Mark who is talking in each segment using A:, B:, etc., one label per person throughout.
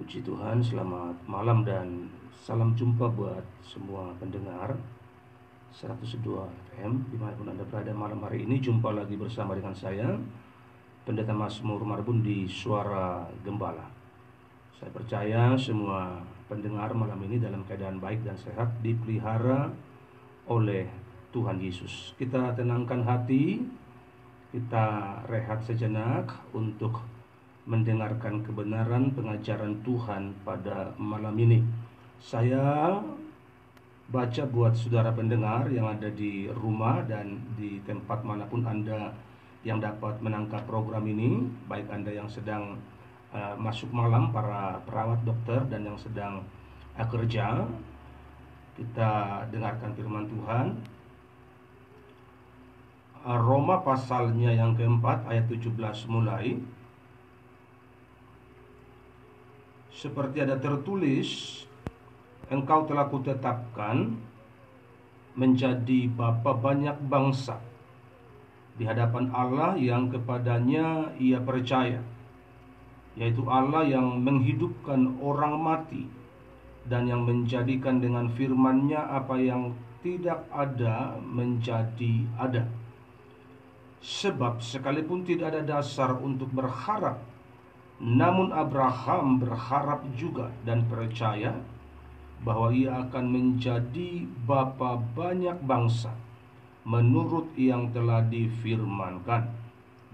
A: Puji Tuhan, selamat malam dan salam jumpa buat semua pendengar 102 FM dimanapun Anda berada. Malam hari ini jumpa lagi bersama dengan saya, Pendeta Mazmur Marbun di Suara Gembala. Saya percaya semua pendengar malam ini dalam keadaan baik dan sehat, dipelihara oleh Tuhan Yesus. Kita tenangkan hati, kita rehat sejenak untuk mendengarkan kebenaran pengajaran Tuhan pada malam ini. Saya baca buat saudara pendengar yang ada di rumah dan di tempat manapun Anda yang dapat menangkap program ini, baik Anda yang sedang masuk malam, para perawat, dokter, dan yang sedang kerja. Kita dengarkan firman Tuhan. Roma pasalnya yang keempat ayat 17 mulai. Seperti ada tertulis, engkau telah kutetapkan menjadi bapa banyak bangsa di hadapan Allah yang kepadanya ia percaya, yaitu Allah yang menghidupkan orang mati dan yang menjadikan dengan firman-Nya apa yang tidak ada menjadi ada. Sebab sekalipun tidak ada dasar untuk berharap, namun Abraham berharap juga dan percaya bahwa ia akan menjadi bapa banyak bangsa menurut yang telah difirmankan.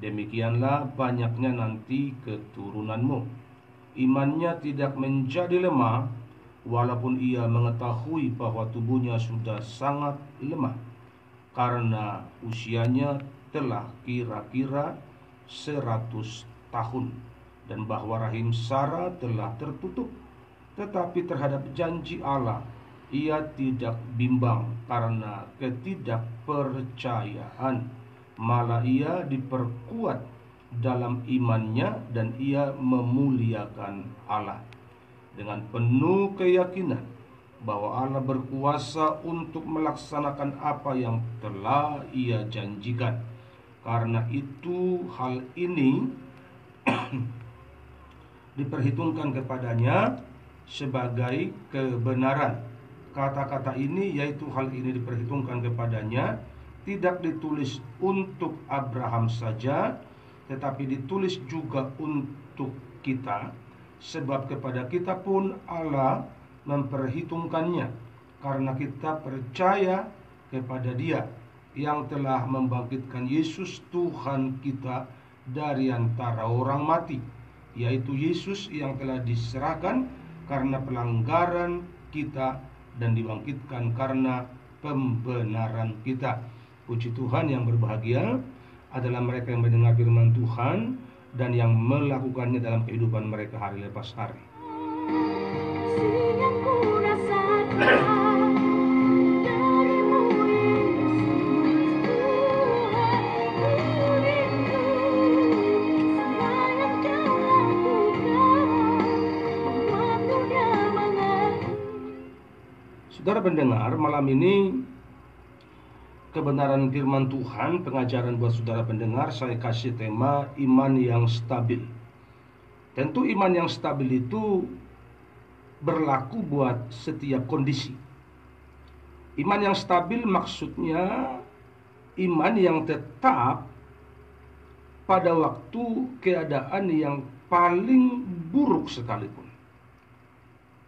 A: Demikianlah banyaknya nanti keturunanmu. Imannya tidak menjadi lemah, walaupun ia mengetahui bahwa tubuhnya sudah sangat lemah, karena usianya telah kira-kira 100 tahun. Dan bahwa rahim Sarah telah tertutup, tetapi terhadap janji Allah ia tidak bimbang karena ketidakpercayaan, malah ia diperkuat dalam imannya dan ia memuliakan Allah dengan penuh keyakinan bahwa Allah berkuasa untuk melaksanakan apa yang telah ia janjikan. Karena itu hal ini diperhitungkan kepadanya sebagai kebenaran. Kata-kata ini, yaitu hal ini diperhitungkan kepadanya, tidak ditulis untuk Abraham saja, tetapi ditulis juga untuk kita, sebab kepada kita pun Allah memperhitungkannya, karena kita percaya kepada Dia yang telah membangkitkan Yesus Tuhan kita dari antara orang mati, yaitu Yesus yang telah diserahkan karena pelanggaran kita dan dibangkitkan karena pembenaran kita. Puji Tuhan, yang berbahagia adalah mereka yang mendengar firman Tuhan dan yang melakukannya dalam kehidupan mereka hari lepas hari. Saudara pendengar, malam ini kebenaran firman Tuhan, pengajaran buat saudara pendengar, saya kasih tema iman yang stabil. Tentu iman yang stabil itu berlaku buat setiap kondisi. Iman yang stabil maksudnya iman yang tetap pada waktu keadaan yang paling buruk sekalipun.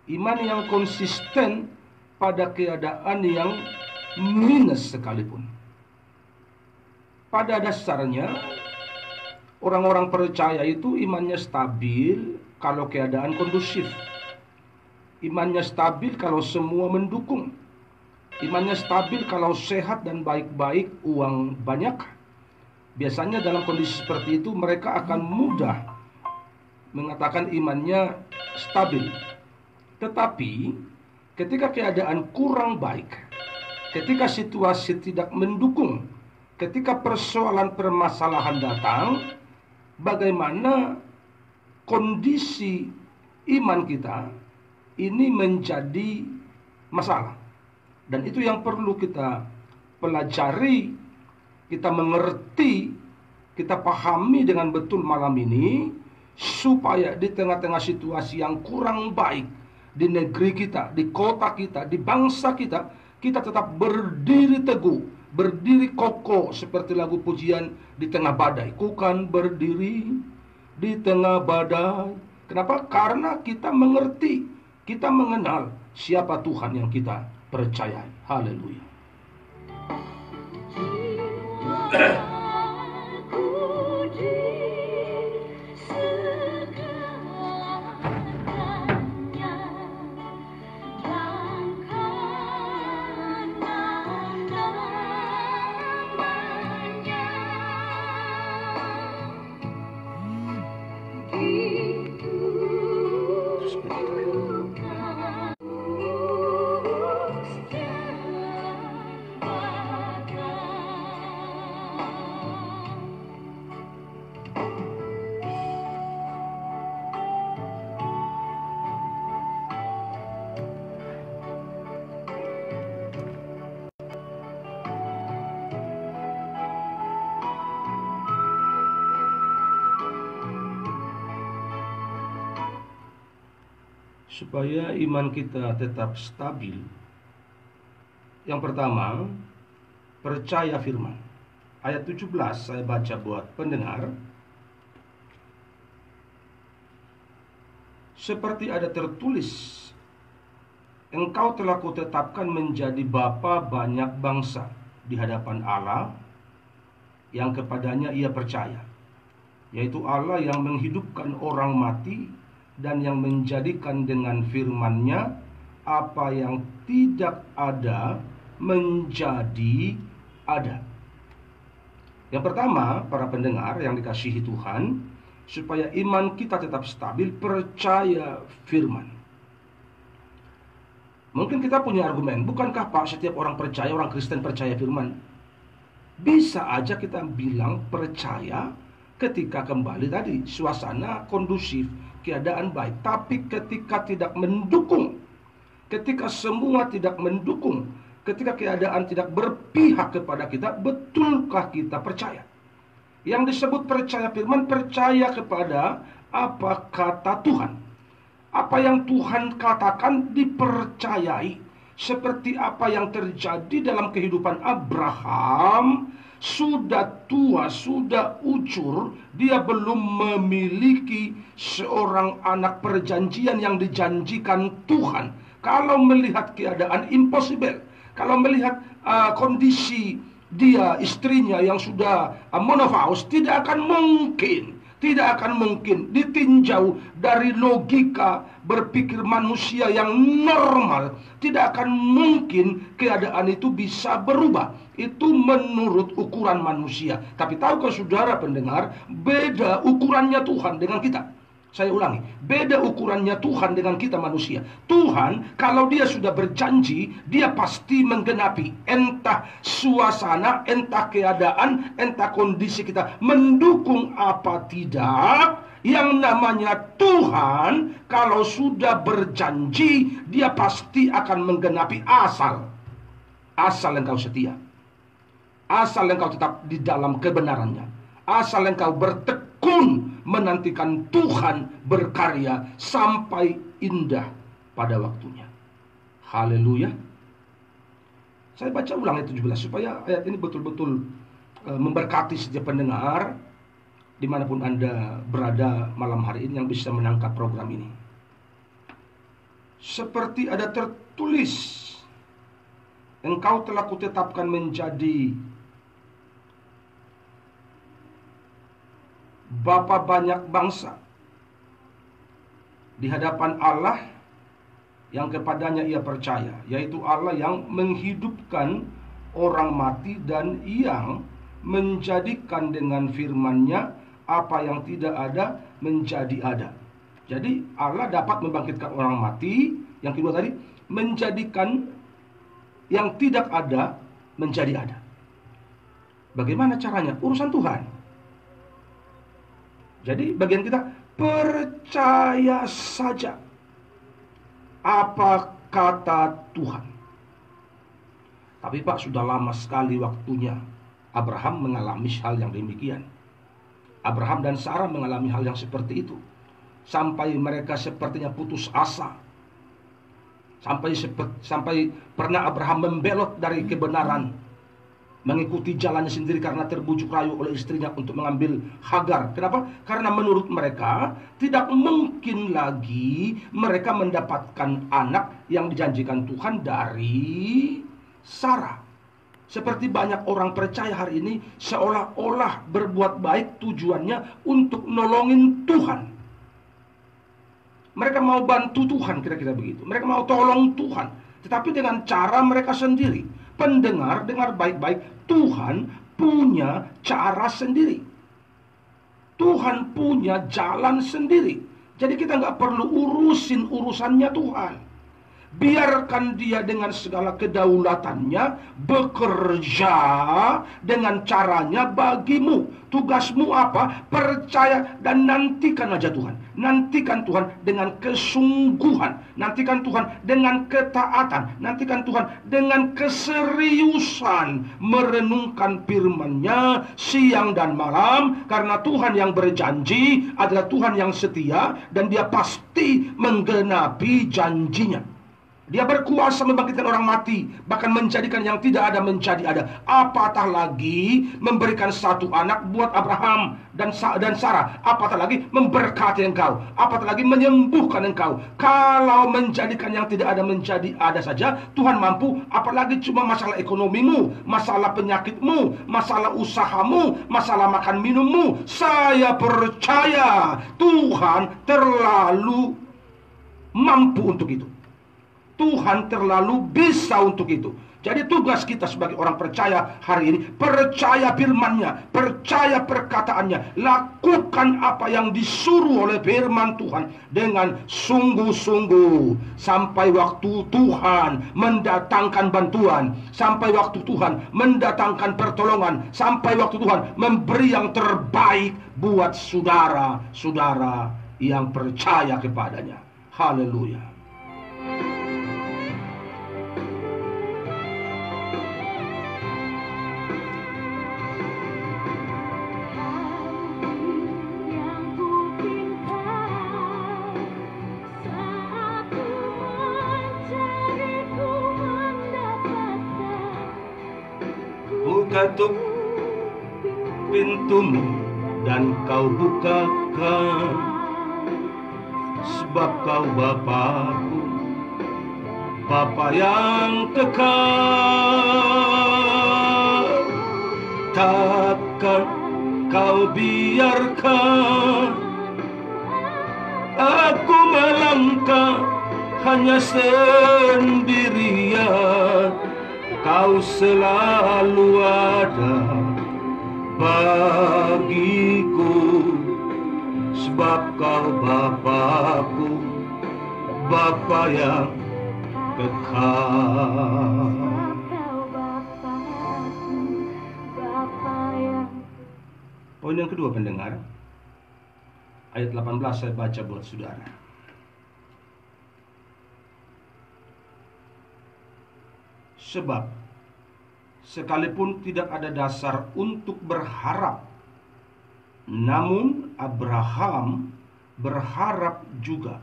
A: Iman yang konsisten pada keadaan yang minus sekalipun. Pada dasarnya, orang-orang percaya itu imannya stabil kalau keadaan kondusif. Imannya stabil kalau semua mendukung. Imannya stabil kalau sehat dan baik-baik, uang banyak. Biasanya dalam kondisi seperti itu mereka akan mudah mengatakan imannya stabil. Tetapi ketika keadaan kurang baik, ketika situasi tidak mendukung, ketika persoalan permasalahan datang, bagaimana kondisi iman kita ini menjadi masalah. Dan itu yang perlu kita pelajari, kita mengerti, kita pahami dengan betul malam ini, supaya di tengah-tengah situasi yang kurang baik di negeri kita, di kota kita, di bangsa kita, kita tetap berdiri teguh, berdiri kokoh seperti lagu pujian di tengah badai. Ku kan berdiri di tengah badai. Kenapa? Karena kita mengerti, kita mengenal siapa Tuhan yang kita percayai. Haleluya. Supaya iman kita tetap stabil, yang pertama, percaya firman. Ayat 17 saya baca buat pendengar. Seperti ada tertulis, engkau telah kutetapkan menjadi bapa banyak bangsa di hadapan Allah yang kepadanya ia percaya, yaitu Allah yang menghidupkan orang mati dan yang menjadikan dengan firman-Nya apa yang tidak ada menjadi ada. Yang pertama, para pendengar yang dikasihi Tuhan, supaya iman kita tetap stabil, percaya firman. Mungkin kita punya argumen, bukankah Pak setiap orang percaya, orang Kristen percaya firman? Bisa aja kita bilang percaya ketika kembali tadi, suasana kondusif, keadaan baik. Tapi ketika tidak mendukung, ketika semua tidak mendukung, ketika keadaan tidak berpihak kepada kita, betulkah kita percaya? Yang disebut percaya firman, percaya kepada apa kata Tuhan. Apa yang Tuhan katakan dipercayai. Seperti apa yang terjadi dalam kehidupan Abraham. Sudah tua, sudah ucur, dia belum memiliki seorang anak perjanjian yang dijanjikan Tuhan. Kalau melihat keadaan impossible, kalau melihat kondisi dia, istrinya yang sudah menopause, tidak akan mungkin ditinjau dari logika berpikir manusia yang normal. Tidak akan mungkin keadaan itu bisa berubah. Itu menurut ukuran manusia. Tapi tahukah saudara pendengar, beda ukurannya Tuhan dengan kita. Saya ulangi, beda ukurannya Tuhan dengan kita manusia. Tuhan, kalau dia sudah berjanji, dia pasti menggenapi. Entah suasana, entah keadaan, entah kondisi kita mendukung apa tidak. Yang namanya Tuhan, kalau sudah berjanji, dia pasti akan menggenapi asal engkau setia. Asal engkau tetap di dalam kebenarannya. Asal engkau bertekun menantikan Tuhan berkarya sampai indah pada waktunya. Haleluya. Saya baca ulang ayat 17 supaya ayat ini betul-betul memberkati setiap pendengar dimanapun Anda berada malam hari ini yang bisa menangkap program ini. Seperti ada tertulis, engkau telah kutetapkan menjadi bapa banyak bangsa di hadapan Allah yang kepadanya ia percaya, yaitu Allah yang menghidupkan orang mati dan yang menjadikan dengan firman-Nya apa yang tidak ada menjadi ada. Jadi Allah dapat membangkitkan orang mati. Yang kedua tadi, menjadikan yang tidak ada menjadi ada. Bagaimana caranya? Urusan Tuhan. Jadi bagian kita percaya saja apa kata Tuhan. Tapi Pak, sudah lama sekali waktunya Abraham mengalami hal yang demikian. Abraham dan Sarah mengalami hal yang seperti itu. Sampai mereka sepertinya putus asa. Sampai pernah Abraham membelot dari kebenaran, mengikuti jalannya sendiri karena terbujuk rayu oleh istrinya untuk mengambil Hagar. Kenapa? Karena menurut mereka tidak mungkin lagi mereka mendapatkan anak yang dijanjikan Tuhan dari Sarah. Seperti banyak orang percaya hari ini, seolah-olah berbuat baik tujuannya untuk nolongin Tuhan. Mereka mau bantu Tuhan, kira-kira begitu. Mereka mau tolong Tuhan, tetapi dengan cara mereka sendiri. Pendengar, dengar baik-baik, Tuhan punya cara sendiri. Tuhan punya jalan sendiri. Jadi kita nggak perlu urusin urusannya Tuhan. Biarkan dia dengan segala kedaulatannya bekerja dengan caranya bagimu. Tugasmu apa? Percaya dan nantikan aja Tuhan. Nantikan Tuhan dengan kesungguhan. Nantikan Tuhan dengan ketaatan. Nantikan Tuhan dengan keseriusan merenungkan firman-Nya siang dan malam. Karena Tuhan yang berjanji adalah Tuhan yang setia, dan Dia pasti menggenapi janjinya. Dia berkuasa membangkitkan orang mati, bahkan menjadikan yang tidak ada menjadi ada. Apatah lagi memberikan satu anak buat Abraham dan Sarah. Apatah lagi memberkati engkau. Apatah lagi menyembuhkan engkau. Kalau menjadikan yang tidak ada menjadi ada saja, Tuhan mampu. Apalagi cuma masalah ekonomimu, masalah penyakitmu, masalah usahamu, masalah makan minummu. Saya percaya Tuhan terlalu mampu untuk itu. Tuhan terlalu bisa untuk itu. Jadi tugas kita sebagai orang percaya hari ini, percaya firman-Nya, percaya perkataannya, lakukan apa yang disuruh oleh firman Tuhan dengan sungguh-sungguh sampai waktu Tuhan mendatangkan bantuan, sampai waktu Tuhan mendatangkan pertolongan, sampai waktu Tuhan memberi yang terbaik buat saudara-saudara yang percaya kepadanya. Haleluya. Ketuk pintumu dan kau bukakan, sebab kau Bapa-Ku, Bapa yang kekal. Takkan kau biarkan aku melangkah hanya sendirian. Kau selalu ada bagiku, sebab kau Bapa-Ku, Bapa yang kekal. Poin yang kedua, pendengar, ayat 18 saya baca buat saudara. Sebab sekalipun tidak ada dasar untuk berharap, namun Abraham berharap juga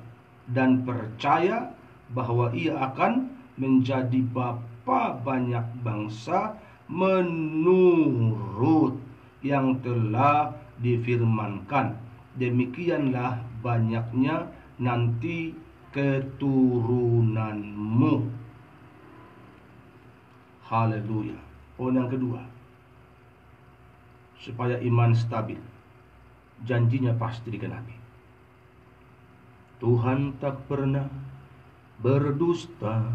A: dan percaya bahwa ia akan menjadi bapa banyak bangsa menurut yang telah difirmankan. Demikianlah banyaknya nanti keturunanmu. Haleluya. Poin yang kedua, supaya iman stabil, janjinya pasti digenapi. Tuhan tak pernah berdusta.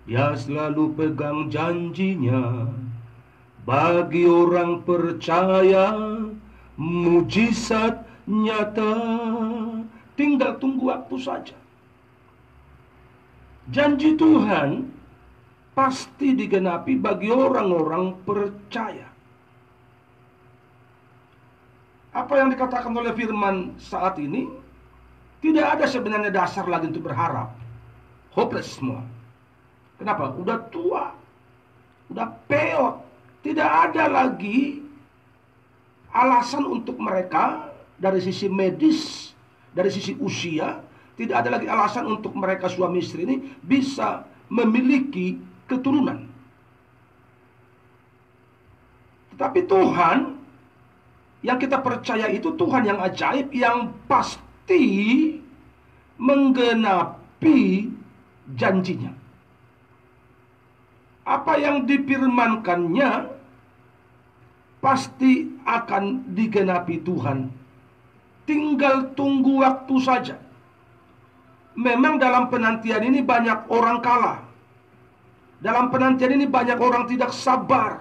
A: Dia selalu pegang janjinya. Bagi orang percaya, mujizat nyata. Tinggal tunggu waktu saja. Janji Tuhan pasti digenapi bagi orang-orang percaya. Apa yang dikatakan oleh firman saat ini, tidak ada sebenarnya dasar lagi untuk berharap. Hopeless semua. Kenapa? Udah tua, udah peot, tidak ada lagi alasan untuk mereka dari sisi medis, dari sisi usia. Tidak ada lagi alasan untuk mereka suami istri ini bisa memiliki keturunan. Tetapi Tuhan yang kita percaya itu Tuhan yang ajaib, yang pasti menggenapi janjinya. Apa yang difirmankannya pasti akan digenapi Tuhan. Tinggal tunggu waktu saja. Memang dalam penantian ini banyak orang kalah. Dalam penantian ini banyak orang tidak sabar.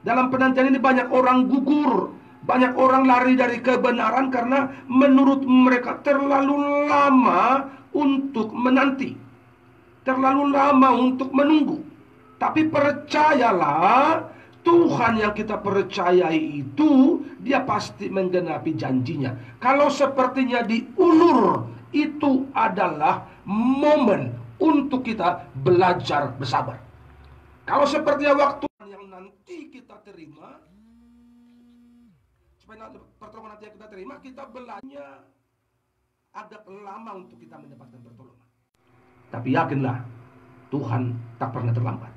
A: Dalam penantian ini banyak orang gugur. Banyak orang lari dari kebenaran karena menurut mereka terlalu lama untuk menanti. Terlalu lama untuk menunggu. Tapi percayalah, Tuhan yang kita percayai itu, Dia pasti menggenapi janjinya. Kalau sepertinya diulur, itu adalah momen untuk kita belajar bersabar. Kalau sepertinya waktu yang nanti kita terima, supaya pertolongan nanti yang kita terima, kita belajarnya agak lama untuk kita mendapatkan pertolongan. Tapi yakinlah, Tuhan tak pernah terlambat.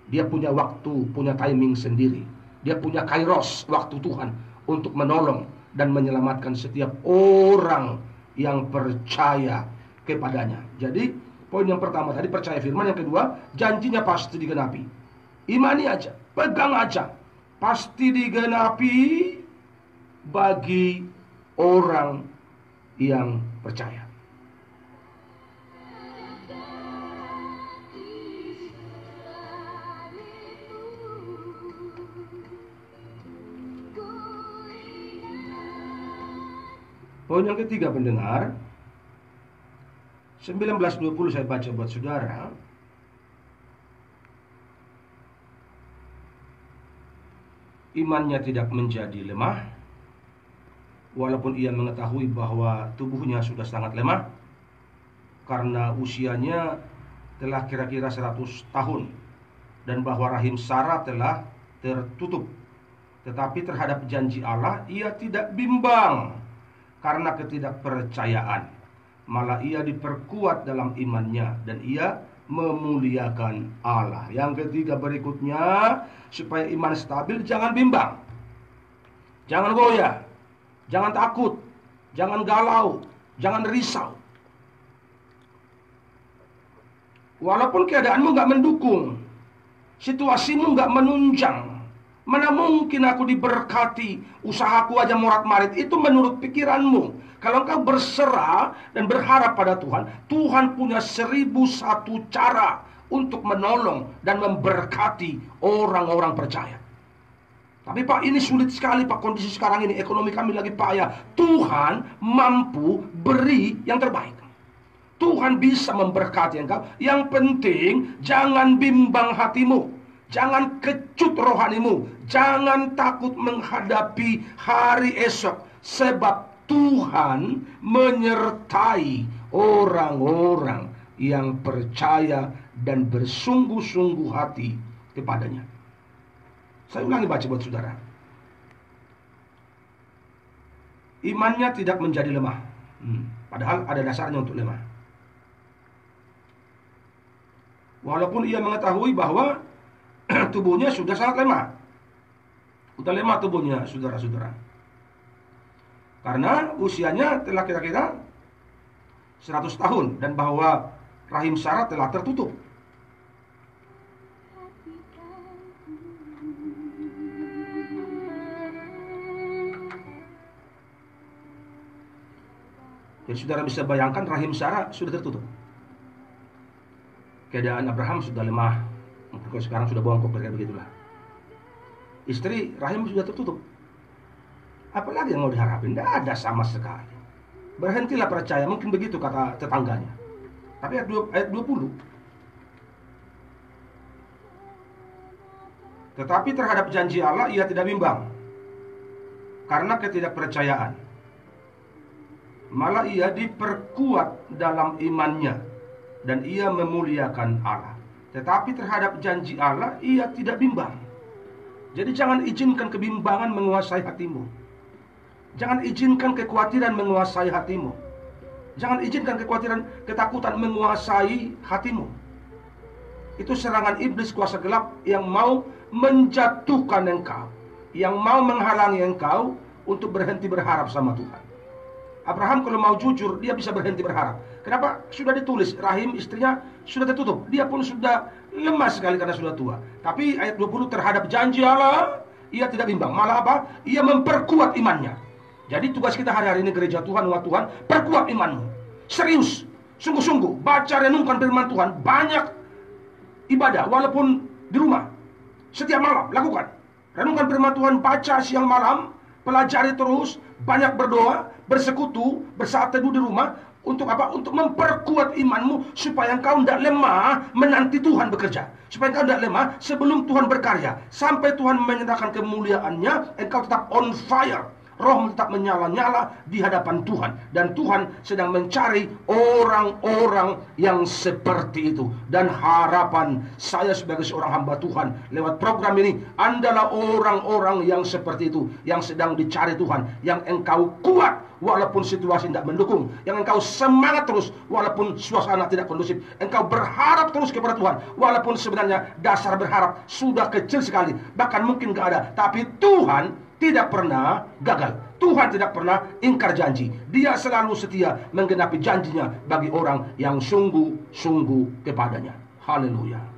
A: Dia punya waktu, punya timing sendiri. Dia punya kairos, waktu Tuhan untuk menolong dan menyelamatkan setiap orang yang percaya kepadanya. Jadi poin yang pertama tadi percaya firman, yang kedua janjinya pasti digenapi. Imani aja, pegang aja, pasti digenapi bagi orang yang percaya. Poin yang ketiga, pendengar, 19:20 saya baca buat saudara. Imannya tidak menjadi lemah, walaupun ia mengetahui bahwa tubuhnya sudah sangat lemah, karena usianya telah kira-kira 100 tahun, dan bahwa rahim Sarah telah tertutup. Tetapi terhadap janji Allah ia tidak bimbang karena ketidakpercayaan, malah ia diperkuat dalam imannya dan ia memuliakan Allah. Yang ketiga berikutnya, supaya iman stabil, jangan bimbang, jangan goyah, jangan takut, jangan galau, jangan risau. Walaupun keadaanmu gak mendukung, situasimu gak menunjang, mana mungkin aku diberkati, usahaku aja morat-marit, itu menurut pikiranmu. Kalau engkau berserah dan berharap pada Tuhan, Tuhan punya 1001 cara untuk menolong dan memberkati orang-orang percaya. Tapi Pak, ini sulit sekali Pak, kondisi sekarang ini, ekonomi kami lagi payah. Tuhan mampu beri yang terbaik. Tuhan bisa memberkati engkau. Yang penting jangan bimbang hatimu, jangan kecut rohanimu, jangan takut menghadapi hari esok, sebab Tuhan menyertai orang-orang yang percaya dan bersungguh-sungguh hati kepadanya. Saya ulangi baca buat saudara. Imannya tidak menjadi lemah, padahal ada dasarnya untuk lemah. Walaupun ia mengetahui bahwa tubuhnya sudah sangat lemah. Sudah lemah tubuhnya, saudara-saudara. Karena usianya telah kira-kira 100 tahun, dan bahwa rahim Sarah telah tertutup. Jadi saudara bisa bayangkan, rahim Sarah sudah tertutup. Keadaan Abraham sudah lemah, mungkin sekarang sudah bongkok, kayak begitulah. Istri, rahim sudah tertutup. Apalagi yang mau diharapin? Tidak ada sama sekali. Berhentilah percaya, mungkin begitu kata tetangganya. Tapi ayat 20. Tetapi terhadap janji Allah ia tidak bimbang karena ketidakpercayaan, malah ia diperkuat dalam imannya dan ia memuliakan Allah. Tetapi terhadap janji Allah ia tidak bimbang. Jadi jangan izinkan kebimbangan menguasai hatimu. Jangan izinkan kekhawatiran menguasai hatimu. Jangan izinkan kekhawatiran, ketakutan menguasai hatimu. Itu serangan iblis kuasa gelap yang mau menjatuhkan engkau, yang mau menghalangi engkau untuk berhenti berharap sama Tuhan. Abraham kalau mau jujur, dia bisa berhenti berharap. Kenapa? Sudah ditulis, rahim istrinya sudah tertutup. Dia pun sudah lemas sekali karena sudah tua. Tapi ayat 20 terhadap janji Allah, ia tidak bimbang. Malah apa? Ia memperkuat imannya. Jadi tugas kita hari-hari ini gereja Tuhan, umat Tuhan, perkuat imanmu. Serius, sungguh-sungguh, baca renungkan firman Tuhan, banyak ibadah walaupun di rumah. Setiap malam lakukan. Renungkan firman Tuhan, baca siang malam, pelajari terus, banyak berdoa, bersekutu, bersaat teduh di rumah. Untuk apa? Untuk memperkuat imanmu supaya engkau tidak lemah menanti Tuhan bekerja. Supaya engkau tidak lemah sebelum Tuhan berkarya. Sampai Tuhan menyerahkan kemuliaannya, engkau tetap on fire. Roh tetap menyala-nyala di hadapan Tuhan. Dan Tuhan sedang mencari orang-orang yang seperti itu. Dan harapan saya sebagai seorang hamba Tuhan lewat program ini adalah orang-orang yang seperti itu, yang sedang dicari Tuhan. Yang engkau kuat walaupun situasi tidak mendukung, yang engkau semangat terus walaupun suasana tidak kondusif. Engkau berharap terus kepada Tuhan walaupun sebenarnya dasar berharap sudah kecil sekali, bahkan mungkin gak ada. Tapi Tuhan tidak pernah gagal. Tuhan tidak pernah ingkar janji. Dia selalu setia menggenapi janjinya bagi orang yang sungguh-sungguh kepadanya. Haleluya.